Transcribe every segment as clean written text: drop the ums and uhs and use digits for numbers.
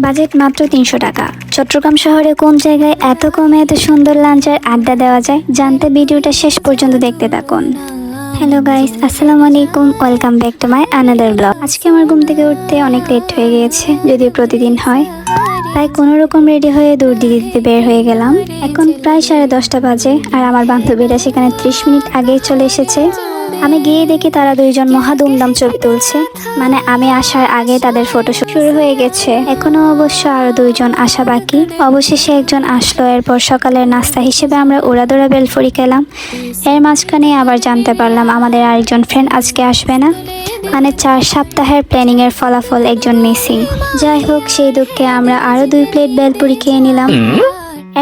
Budget মাত্র ৩০০ টাকা। চট্টগ্রাম শহরে কোন জায়গায় এত কমে এত সুন্দর লাঞ্চের আড্ডা দেওয়া যায়, জানতে ভিডিওটা শেষ পর্যন্ত দেখতে থাকুন। হ্যালো গাইস, আসসালামু আলাইকুম, welcome back to my another blog. আজকে আমার ঘুম থেকে উঠতে অনেক লেট হয়ে গিয়েছে, যদিও প্রতিদিন হয়। তাই কোনো রকম রেডি হয়ে দৌড় দিতে বের হয়ে গেলাম। এখন প্রায় 10:30 বাজে, আর আমার বান্ধবীরা সেখানে 30 মিনিট আগেই চলে এসেছে। আমি গিয়ে দেখি তারা দুইজন মহা দুমদাম ছবি তুলছে। মানে আমি আসার আগে তাদের ফটো শুরু হয়ে গেছে। এখনো অবশ্য আরো দুইজন আসা বাকি। অবশেষে একজন আসলো। এরপর সকালের নাস্তা হিসেবে আমরা উড়াদুরা বেলফুরি খেলাম। এর মাঝখানে আবার জানতে পারলাম আমাদের আরেকজন ফ্রেন্ড আজকে আসবে না। মানে 4 সপ্তাহের প্ল্যানিং এর ফলাফল একজন মিসিং। যাই হোক, সেই দুঃখে আমরা আরো 2 প্লেট বেলপুরি খেয়ে নিলাম।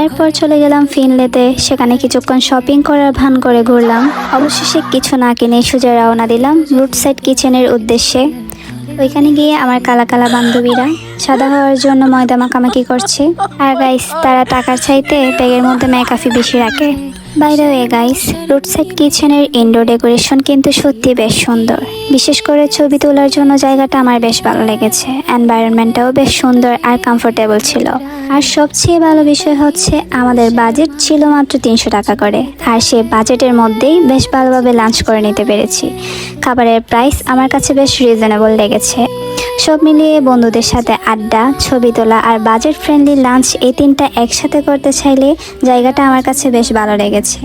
এরপর চলে গেলাম ফিনলেতে। সেখানে কিছুক্ষণ শপিং করার ভান করে ঘুরলাম। অবশেষে কিছু না কিনে সোজা রওনা দিলাম রুট সাইড কিচেনের উদ্দেশ্যে। ওইখানে গিয়ে আমার কালা কালা বান্ধবীরা সাদা হওয়ার জন্য ময়দা মাখামাখি করছে। আর গাইস, তারা টাকার চাইতে ব্যাগের মধ্যে ম্যাকাফি বেশি রাখে। বাই দ্য ওয়ে গাইস, রুট সাইড কিচেনের ইনডোর ডেকোরেশন কিন্তু সত্যি বেশ সুন্দর। বিশেষ করে ছবি তোলার জন্য জায়গাটা আমার বেশ ভালো লেগেছে। এনভায়রনমেন্টটাও বেশ সুন্দর আর কমফোর্টেবল ছিল। আর সবচেয়ে ভালো বিষয় হচ্ছে আমাদের বাজেট ছিল মাত্র 300 টাকা করে। আর সেই বাজেটের মধ্যেই বেশ ভালোভাবে লাঞ্চ করে নিতে পেরেছি। খাবারের প্রাইস আমার কাছে বেশ রিজনেবল লেগেছে। সব মিলিয়ে বন্ধুদের সাথে আড্ডা, ছবি তোলা আর বাজেট ফ্রেন্ডলি লাঞ্চ, এই তিনটা একসাথে করতে চাইলে জায়গাটা আমার কাছে বেশ ভালো লেগেছে।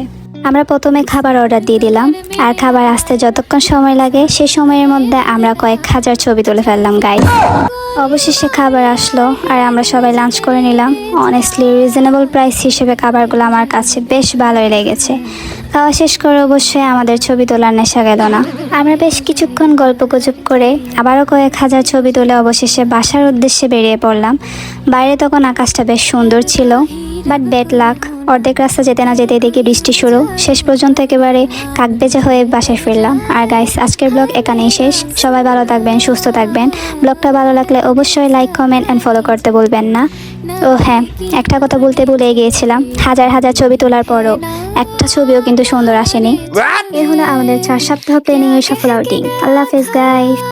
আমরা প্রথমে খাবার অর্ডার দিয়ে দিলাম। আর খাবার আসতে যতক্ষণ সময় লাগে সেই সময়ের মধ্যে আমরা কয়েক হাজার ছবি তুলে ফেললাম গাইস। অবশেষে খাবার আসলো আর আমরা সবাই লাঞ্চ করে নিলাম। অনেস্টলি রিজনেবল প্রাইস হিসেবে খাবারগুলো আমার কাছে বেশ ভালোই লেগেছে। খাওয়া শেষ করে অবশ্যই আমাদের ছবি তোলার নেশা গেল না। আমরা বেশ কিছুক্ষণ গল্পগুজব করে আবারও কয়েক হাজার ছবি তুলে অবশেষে বাসার উদ্দেশ্যে বেরিয়ে পড়লাম। বাইরে তখন আকাশটা বেশ সুন্দর ছিল, বাট ব্যাড লাক, অর্ধেক রাস্তা যেতে না যেতে দেখি বৃষ্টি শুরু। শেষ পর্যন্ত একেবারে কাকভেজা হয়ে বাসায় ফিরলাম। আর গাইস, আজকের ব্লগ এখানেই শেষ। সবাই ভালো থাকবেন, সুস্থ থাকবেন। ব্লগটা ভালো লাগলে অবশ্যই লাইক, কমেন্ট অ্যান্ড ফলো করতে ভুলবেন না। ও হ্যাঁ, একটা কথা বলতে ভুলে গিয়েছিলাম। হাজার হাজার ছবি তোলার পরও একটা ছবিও কিন্তু সুন্দর আসেনি। এ হলো আমাদের 4 সপ্তাহ প্ল্যানিং এর সফল আউটিং। আল্লাহ হাফেজ গাইস।